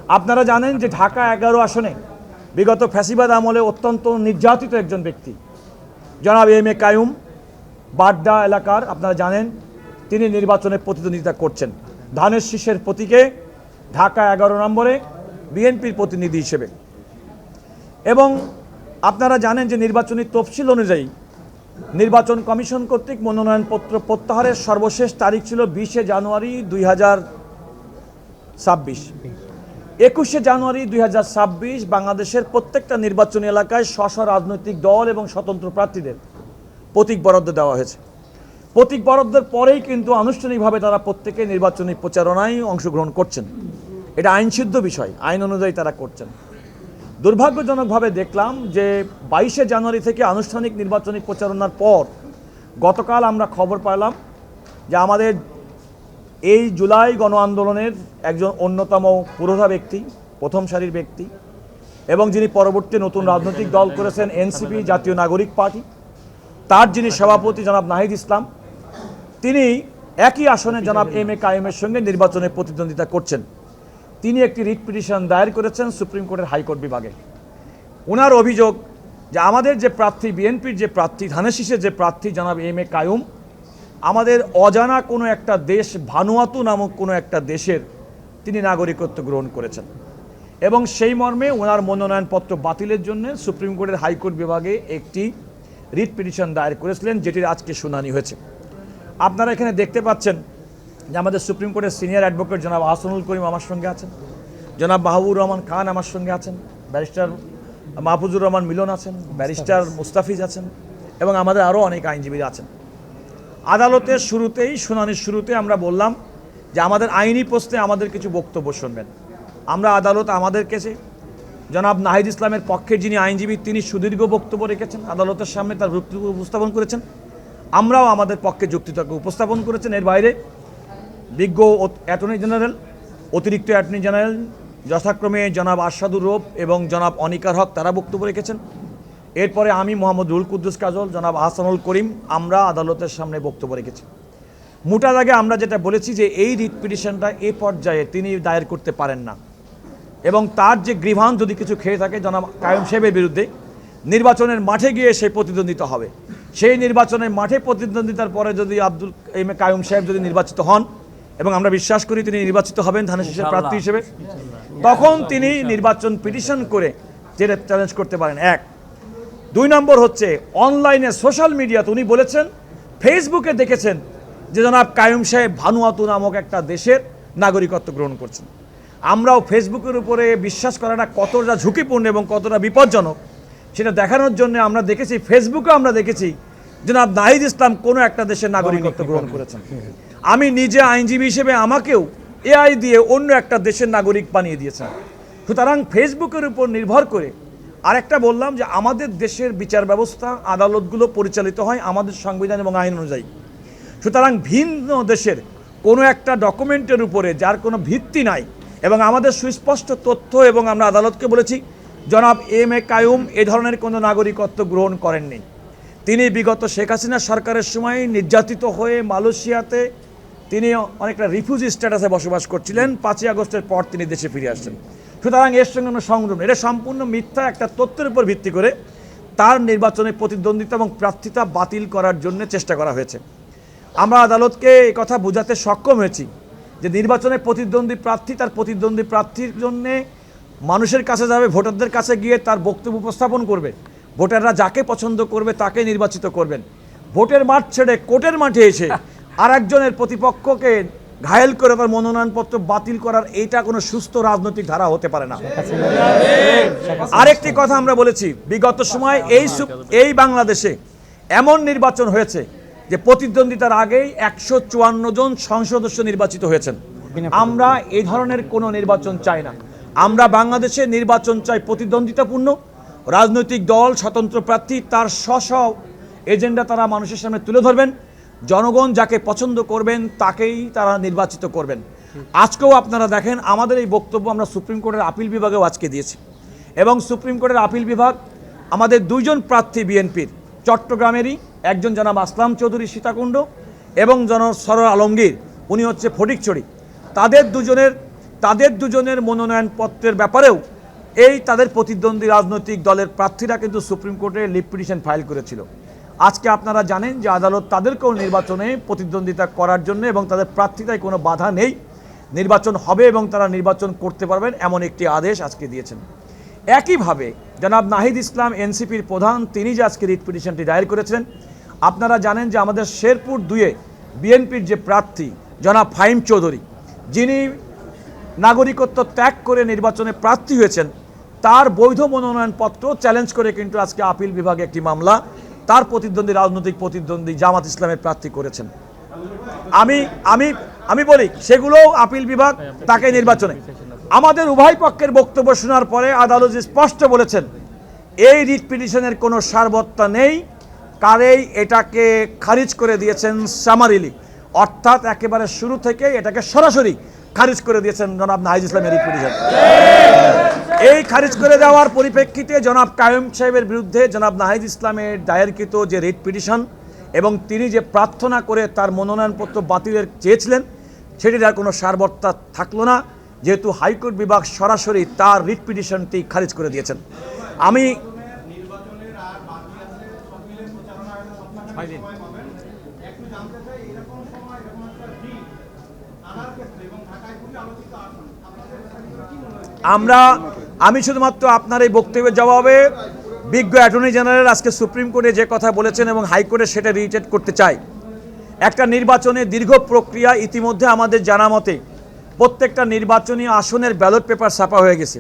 আপনারা জানেন যে ঢাকা 11 আসনে বিগত ফ্যাসিবাদ আমলে অত্যন্ত নির্যাতিত একজন ব্যক্তি জনাব এম এ কাইয়ুম বাড্ডা এলাকার, আপনারা জানেন তিনি নির্বাচনে প্রতিদ্বন্দ্বিতা করছেন ধানের শীষের প্রতীকে ঢাকা 11 নম্বরে বিএনপির প্রতিনিধি হিসেবে। এবং আপনারা জানেন যে নির্বাচনী তফসিল অনুযায়ী নির্বাচন কমিশন কর্তৃক মনোনয়নপত্র প্রত্যাহারের সর্বশেষ তারিখ ছিল 20 জানুয়ারি 2026। 21 জানুয়ারি 2026 বাংলাদেশের প্রত্যেকটা নির্বাচনী এলাকায় স্ব রাজনৈতিক দল এবং স্বতন্ত্র প্রার্থীদের প্রতীক বরাদ্দ দেওয়া হয়েছে। প্রতীক বরাদ্দের পরেই কিন্তু আনুষ্ঠানিকভাবে তারা প্রত্যেকে নির্বাচনী প্রচারণায় অংশগ্রহণ করছেন। এটা আইনসিদ্ধ বিষয়, আইন অনুযায়ী তারা করছেন। দুর্ভাগ্যজনকভাবে দেখলাম যে 22 জানুয়ারি থেকে আনুষ্ঠানিক নির্বাচনী প্রচারণার পর গতকাল আমরা খবর পেলাম যে আমাদের এই জুলাই গণ আন্দোলনের একজন অন্যতম পুরোধা ব্যক্তি, প্রথম সারির ব্যক্তি এবং যিনি পরবর্তী নতুন রাজনৈতিক দল করেছেন এনসিপি, জাতীয় নাগরিক পার্টি, তার যিনি সভাপতি জনাব নাহিদ ইসলাম, তিনি একই আসনে জনাব এম এ কাইয়ুমের সঙ্গে নির্বাচনে প্রতিদ্বন্দ্বিতা করছেন। তিনি একটি রিট পিটিশন দায়ের করেছেন সুপ্রিম কোর্টের হাইকোর্ট বিভাগে। ওনার অভিযোগ যে আমাদের যে প্রার্থী, বিএনপির যে প্রার্থী, ধানের শীষের যে প্রার্থী জনাব এম এ কাইয়ুম আমাদের অজানা কোনো একটা দেশ, ভানুয়াতু নামক কোনো একটা দেশের তিনি নাগরিকত্ব গ্রহণ করেছেন এবং সেই মর্মে ওনার মনোনয়নপত্র বাতিলের জন্য সুপ্রিম কোর্টের হাইকোর্ট বিভাগে একটি রিট পিটিশন দায়ের করেছিলেন, যেটির আজকে শুনানি হয়েছে। আপনারা এখানে দেখতে পাচ্ছেন যে আমাদের সুপ্রিম কোর্টের সিনিয়র অ্যাডভোকেট জনাব আহসানুল করিম আমার সঙ্গে আছেন, জনাব মাহবুবুর রহমান খান আমার সঙ্গে আছেন, ব্যারিস্টার মাহফুজুর রহমান মিলন আছেন, ব্যারিস্টার মুস্তাফিজ আছেন এবং আমাদের আরও অনেক আইনজীবী আছেন। আদালতের শুরুতেই, শুনানির শুরুতে আমরা বললাম যে আমাদের আইনি প্রশ্নে আমাদের কিছু বক্তব্য শুনবেন। আমরা আদালত আমাদের কাছে জনাব নাহিদ ইসলামের পক্ষের যিনি আইনজীবী তিনি সুদীর্ঘ বক্তব্য রেখেছেন, আদালতের সামনে তার বক্তব্য উপস্থাপন করেছেন। আমরাও আমাদের পক্ষে যুক্তিতর্ক উপস্থাপন করেছেন। এর বাইরে বিজ্ঞ অ্যাটর্নি জেনারেল, অতিরিক্ত অ্যাটর্নি জেনারেল যথাক্রমে জনাব আরশাদুর রৌফ এবং জনাব অনিকার হক তারা বক্তব্য রেখেছেন। এরপরে আমি মোহাম্মদ রুহুল কুদ্দুস কাজল, জনাব আহসানুল করিম আমরা আদালতের সামনে বক্তব্য রেখেছি। মোটা দাগে আমরা যেটা বলেছি যে এই রিট পিটিশনটা এ পর্যায়ে তিনি দায়ের করতে পারেন না এবং তার যে গ্রিভান যদি কিছু খেয়ে থাকে জনাব কাইয়ুম সাহেবের বিরুদ্ধে, নির্বাচনের মাঠে গিয়ে সে প্রতিদ্বন্দ্বিতা হবে। সেই নির্বাচনের মাঠে প্রতিদ্বন্দ্বিতার পরে যদি আব্দুল এম এ কাইয়ুম সাহেব যদি নির্বাচিত হন, এবং আমরা বিশ্বাস করি তিনি নির্বাচিত হবেন ধানের শীষের প্রার্থী হিসেবে, তখন তিনি নির্বাচন পিটিশন করে যেটা চ্যালেঞ্জ করতে পারেন। 1, 2 নম্বর হচ্ছে অনলাইনে সোশ্যাল মিডিয়াতে উনি বলেছেন, ফেসবুকে দেখেছেন যে জনাব কাইয়ুম সাহেব ভানুয়াতু নামক একটা দেশের নাগরিকত্ব গ্রহণ করছেন। আমরাও ফেসবুকের উপরে বিশ্বাস করাটা কতটা ঝুঁকিপূর্ণ এবং কতটা বিপজ্জনক সেটা দেখানোর জন্য আমরা দেখেছি, ফেসবুকে আমরা দেখেছি জনাব নাহিদ ইসলাম কোনো একটা দেশের নাগরিকত্ব গ্রহণ করেছেন। আমি নিজে আইনজীবী হিসেবে আমাকেও এআই দিয়ে অন্য একটা দেশের নাগরিক বানিয়ে দিয়েছেন। সুতরাং ফেসবুকের উপর নির্ভর করে আরেকটা বললাম যে আমাদের দেশের বিচার ব্যবস্থা, আদালতগুলো পরিচালিত হয় আমাদের সংবিধান এবং আইন অনুযায়ী। সুতরাং ভিন্ন দেশের কোনো একটা ডকুমেন্টের উপরে যার কোনো ভিত্তি নাই এবং আমাদের সুস্পষ্ট তথ্য, এবং আমরা আদালতকে বলেছি জনাব এম এ কাইয়ুম এ ধরনের কোনো নাগরিকত্ব গ্রহণ করেননি। তিনি বিগত শেখ হাসিনা সরকারের সময় নির্যাতিত হয়ে মালয়েশিয়াতে তিনি অনেকটা রিফিউজি স্ট্যাটাসে বসবাস করছিলেন। 5ই আগস্টের পর তিনি দেশে ফিরে আসছেন। সুতরাং এর সঙ্গে কোনো সংযোগ, এটা সম্পূর্ণ মিথ্যা একটা তথ্যের উপর ভিত্তি করে তার নির্বাচনে প্রতিদ্বন্দ্বিতা এবং প্রার্থিতা বাতিল করার জন্য চেষ্টা করা হয়েছে। আমরা আদালতকে এই কথা বোঝাতে সক্ষম হয়েছি যে নির্বাচনে প্রতিদ্বন্দ্বী প্রার্থী তার প্রতিদ্বন্দ্বী প্রার্থীর জন্যে মানুষের কাছে যাবে, ভোটারদের কাছে গিয়ে তার বক্তব্য উপস্থাপন করবে। ভোটাররা যাকে পছন্দ করবে তাকে নির্বাচিত করবেন। ভোটের মাঠ ছেড়ে কোর্টের মাঠে এসে আর একজনের প্রতিপক্ষকে ঘায়েল করে তার মনোনয়নপত্র বাতিল করার এইটা কোনো সুস্থ রাজনৈতিক ধারা হতে পারে না। আরেকটি কথা আমরা বলেছি, বিগত সময় এই বাংলাদেশে এমন নির্বাচন হয়েছে যে প্রতিদ্বন্দ্বিতার আগেই 154 জন সংসদ সদস্য নির্বাচিত হয়েছেন। আমরা এই ধরনের কোনো নির্বাচন চাই না। আমরা বাংলাদেশে নির্বাচন চাই প্রতিদ্বন্দ্বিতাপূর্ণ, রাজনৈতিক দল, স্বতন্ত্র প্রার্থী তার স্ব এজেন্ডা তারা মানুষের সামনে তুলে ধরবেন, জনগণ যাকে পছন্দ করবেন তাকেই তারা নির্বাচিত করবেন। আজকেও আপনারা দেখেন আমাদের এই বক্তব্য আমরা সুপ্রিম কোর্টের আপিল বিভাগেও আজকে দিয়েছি এবং সুপ্রিম কোর্টের আপিল বিভাগ আমাদের 2 জন প্রার্থী বিএনপির, চট্টগ্রামেরই একজন জনাব আসলাম চৌধুরী সীতাকুণ্ড এবং জনাব সরোয়ার আলমগীর উনি হচ্ছে ফটিকছড়ি, তাদের দুজনের তাদের দুজনের মনোনয়নপত্রের ব্যাপারেও এই তাদের প্রতিদ্বন্দ্বী রাজনৈতিক দলের প্রার্থীরা কিন্তু সুপ্রিম কোর্টে লিভ পিটিশন ফাইল করেছিল। আজকে আপনারা জানেন যে আদালত তাদেরকেও নির্বাচনে প্রতিদ্বন্দ্বিতা করার জন্য এবং তাদের প্রার্থিতায় কোনো বাধা নেই, নির্বাচন হবে এবং তারা নির্বাচন করতে পারবেন এমন একটি আদেশ আজকে দিয়েছেন। একইভাবে জনাব নাহিদ ইসলাম এনসিপির প্রধান, তিনি যে আজকে রিট পিটিশনটি দায়ের করেছেন, আপনারা জানেন যে আমাদের শেরপুর 2-এ বিএনপির যে প্রার্থী জনাব ফাহিম চৌধুরী, যিনি নাগরিকত্ব ত্যাগ করে নির্বাচনে প্রার্থী হয়েছেন, তার বৈধ মনোনয়নপত্র চ্যালেঞ্জ করে কিন্তু আজকে আপিল বিভাগে একটি মামলা তার প্রতিদ্বন্দ্বী রাজনৈতিক প্রতিদ্বন্দ্বী জামাত ইসলামের প্রার্থী করেছেন। আমি আমি আমি বলি সেগুলোও আপিল বিভাগ তাকে নির্বাচনে, আমাদের উভয় পক্ষের বক্তব্য শোনার পরে আদালত স্পষ্ট বলেছেন এই রিট পিটিশনের কোনো সারবত্তা নেই, কারেই এটাকে খারিজ করে দিয়েছেন সামারিলি, অর্থাৎ একেবারে শুরু থেকে এটাকে সরাসরি খারিজ করে দিয়েছেন জনাব নাহিদ ইসলামের রিট পিটিশন। এই খারিজ করে দেওয়ার পরিপ্রেক্ষিতে জনাব কাইয়ুম সাহেবের বিরুদ্ধে জনাব নাহিদ ইসলামের দায়েরকৃত যে রিট পিটিশন এবং তিনি যে প্রার্থনা করে তার মনোনয়নপত্র বাতিলের চেয়েছিলেন, সেটির আর কোনো সারবত্তা থাকলো না, যেহেতু হাইকোর্ট বিভাগ সরাসরি তার রিট পিটিশনটি খারিজ করে দিয়েছেন। আমি আমি শুধুমাত্র আপনার এই বক্তব্যের জবাবে বিজ্ঞ অ্যাটর্নি জেনারেল আজকে সুপ্রিম কোর্টে যে কথা বলেছেন এবং হাইকোর্টে সেটা রিটেট করতে চাই। একটা নির্বাচনে দীর্ঘ প্রক্রিয়া, ইতিমধ্যে আমাদের জানা মতে প্রত্যেকটা নির্বাচনী আসনের ব্যালট পেপার ছাপা হয়ে গেছে।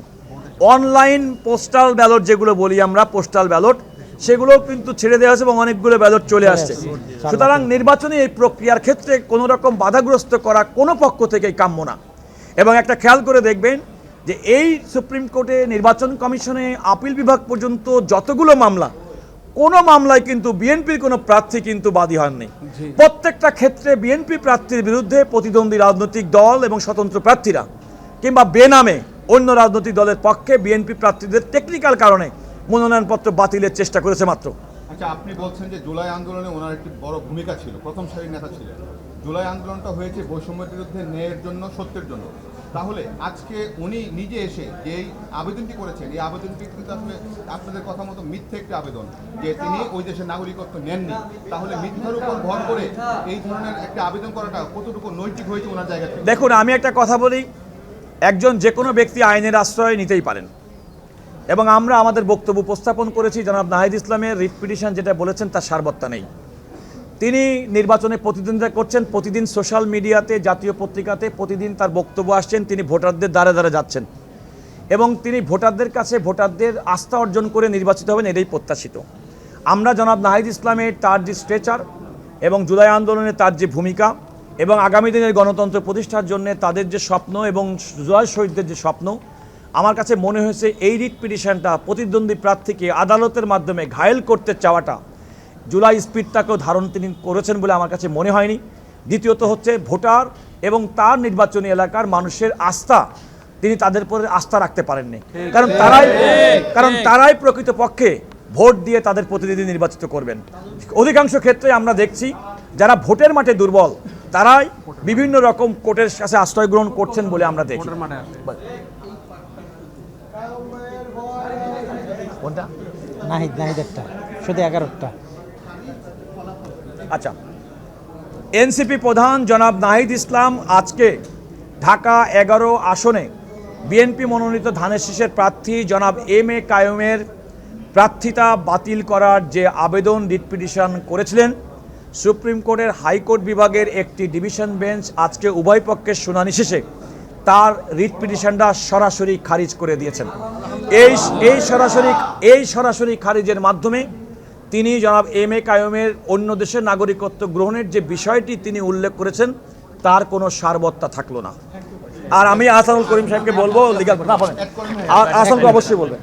অনলাইন পোস্টাল ব্যালট যেগুলো বলি আমরা, পোস্টাল ব্যালট, সেগুলোও কিন্তু ছেড়ে দেওয়া হয়েছে এবং অনেকগুলো ব্যালট চলে আসছে। সুতরাং নির্বাচনী এই প্রক্রিয়ার ক্ষেত্রে কোনো রকম বাধাগ্রস্ত করা কোনো পক্ষ থেকেই কাম্য না। এবং একটা খেয়াল করে দেখবেন যে এই সুপ্রিম কোর্টে, নির্বাচন কমিশনে, আপিল বিভাগ পর্যন্ত যতগুলো মামলা, কোনো মামলায় কিন্তু বিএনপির কোনো প্রার্থী কিন্তু বাদী হননি। প্রত্যেকটা ক্ষেত্রে বিএনপি প্রার্থীর বিরুদ্ধে প্রতিদ্বন্দ্বী রাজনৈতিক দল এবং স্বতন্ত্র প্রার্থীরা কিংবা বেনামে অন্য রাজনৈতিক দলের পক্ষে বিএনপি প্রার্থীদের টেকনিক্যাল কারণে মনোনয়নপত্র বাতিলের চেষ্টা করেছে মাত্র। আচ্ছা, আপনি বলছেন যে জুলাই আন্দোলনে ওনার একটি বড় ভূমিকা ছিল, প্রথম সারির নেতা ছিলেন। জুলাই আন্দোলনটা হয়েছে বৈষম্যের বিরুদ্ধে, ন্যায়ের জন্য, সত্যের জন্য। তাহলে আজকে উনি নিজে এসে যে এই আবেদনটি করেছেন, এই আবেদনটি কিন্তু আসলে আপনাদের কথা মতো মিথ্যে একটি আবেদন, যে তিনি ওই দেশের নাগরিকত্ব নেননি। তাহলে মিথ্যার উপর ভর করে এই ধরনের একটা আবেদন করাটা কতটুকু নৈতিক হয়েছে ওনার জায়গা থেকে? দেখুন, আমি একটা কথা বলি, একজন যে কোনো ব্যক্তি আইনের আশ্রয় নিতেই পারেন এবং আমরা আমাদের বক্তব্য উপস্থাপন করেছি। জনাব নাহিদ ইসলামের রিট পিটিশন যেটা বলেছেন তার সারবত্তা নেই। তিনি নির্বাচনে প্রতিদ্বন্দ্বিতা করছেন, প্রতিদিন সোশ্যাল মিডিয়াতে, জাতীয় পত্রিকাতে প্রতিদিন তার বক্তব্য আসছেন, তিনি ভোটারদের দ্বারে দ্বারে যাচ্ছেন এবং তিনি ভোটারদের কাছে ভোটারদের আস্থা অর্জন করে নির্বাচিত হবেন, এটাই প্রত্যাশিত। আমরা জনাব নাহিদ ইসলামের তার যে স্ট্রেচার এবং জুলাই আন্দোলনে তার যে ভূমিকা এবং আগামী দিনের গণতন্ত্র প্রতিষ্ঠার জন্য তাদের যে স্বপ্ন এবং জুলাই শহীদদের যে স্বপ্ন, আমার কাছে মনে হয়েছে এই রিট পিটিশনটা প্রতিদ্বন্দ্বী প্রার্থীকে আদালতের মাধ্যমে ঘায়েল করতে চাওয়াটা, জুলাই স্পিডটাকেও ধারণ তিনি করেছেন বলে আমার কাছে মনে হয়নি। দ্বিতীয়ত হচ্ছে ভোটার এবং তার নির্বাচনী এলাকার মানুষের আস্থা, তিনি তাদের উপরে আস্থা রাখতে পারেননি, কারণ তারাই প্রকৃতপক্ষে ভোট দিয়ে তাদের প্রতিনিধি নির্বাচিত করবেন। অধিকাংশ ক্ষেত্রে আমরা দেখছি যারা ভোটের মাঠে দুর্বল তারাই বিভিন্ন রকম কোর্টের কাছে আশ্রয় গ্রহণ করছেন বলে আমরা দেখি। আচ্ছা, এনসিপি প্রধান জনাব নাহিদ ইসলাম আজকে ঢাকা 11 আসনে বিএনপি মনোনীত ধানের শীষের প্রার্থী জনাব এম.এ. কাইয়ুমের প্রার্থিতা বাতিল করার যে আবেদন রিট পিটিশন করেছিলেন, সুপ্রিম কোর্টের হাইকোর্ট বিভাগের একটি ডিভিশন বেঞ্চ আজকে উভয় পক্ষের শুনানি শেষে তার রিট পিটিশনটা সরাসরি খারিজ করে দিয়েছেন। এই সরাসরি খারিজের মাধ্যমে তিনি জনাব এম.এ. কাইয়ুমের অন্য দেশের নাগরিকত্ব গ্রহণের যে বিষয়টি তিনি উল্লেখ করেছেন তার কোনো সারবত্তা থাকলো না। আর আমি আহসানুল করিম সাহেবকে বলবো, লিগাল না বলেন, আহসানকে অবশ্যই বলবেন।